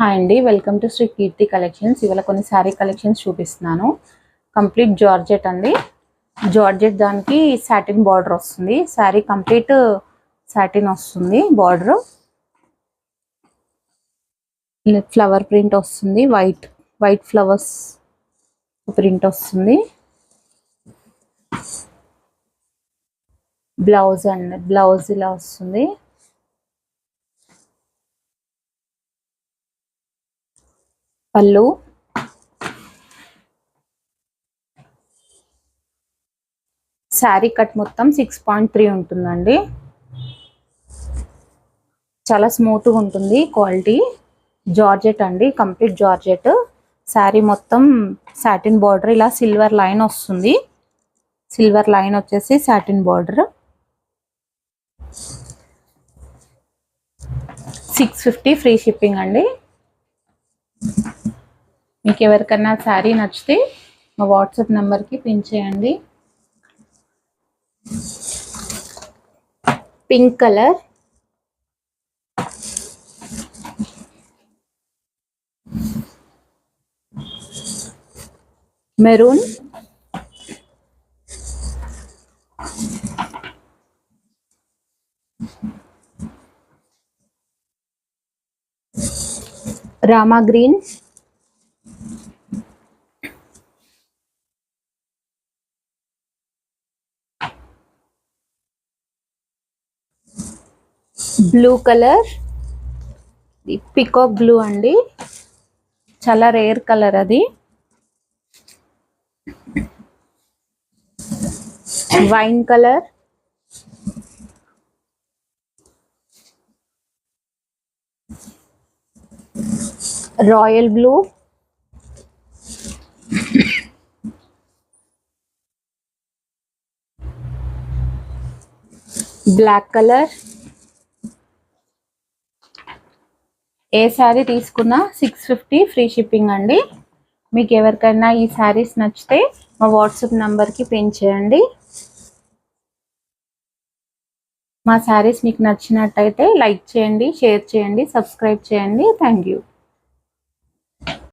Hi అండి, welcome to Sri Keerthi Collections. ఇవాళ కొన్ని శారీ కలెక్షన్స్ చూపిస్తున్నాను. కంప్లీట్ జార్జెట్ అండి. జార్జెట్ దానికి సాటిన్ బార్డర్ వస్తుంది. శారీ కంప్లీట్ సాటిన్ వస్తుంది. బార్డర్ ఫ్లవర్ ప్రింట్ వస్తుంది. వైట్ ఫ్లవర్స్ ప్రింట్ వస్తుంది. బ్లౌజ్ ఇలా వస్తుంది. పళ్ళు, శారీ కట్ మొత్తం 6.3 ఉంటుందండి. చాలా స్మూత్గా ఉంటుంది. క్వాలిటీ జార్జెట్ అండి, కంప్లీట్ జార్జెట్. శారీ మొత్తం సాటిన్ బార్డర్, ఇలా సిల్వర్ లైన్ వస్తుంది. సిల్వర్ లైన్ వచ్చేసి సాటిన్ బార్డర్. 650 ఫ్రీ షిప్పింగ్ అండి. మీకు ఎవరికన్నా శారీ నచ్చితే మా వాట్సాప్ నెంబర్కి పిన్ చేయండి. Pink colour, maroon, Rama green, blue colour, peacock blue అండి, చాలా రేర్ కలర్ అది. Wine colour, royal blue, black colour. ఏ శారీ తీసుకున్నా 650 ఫ్రీ షిప్పింగ్ అండి. మీకు ఎవరికైనా ఈ శారీస్ నచ్చితే మా వాట్సాప్ నెంబర్కి పిన్ చేయండి. మా శారీస్ మీకు నచ్చినట్టయితే లైక్ చేయండి, షేర్ చేయండి, సబ్స్క్రైబ్ చేయండి. Thank you.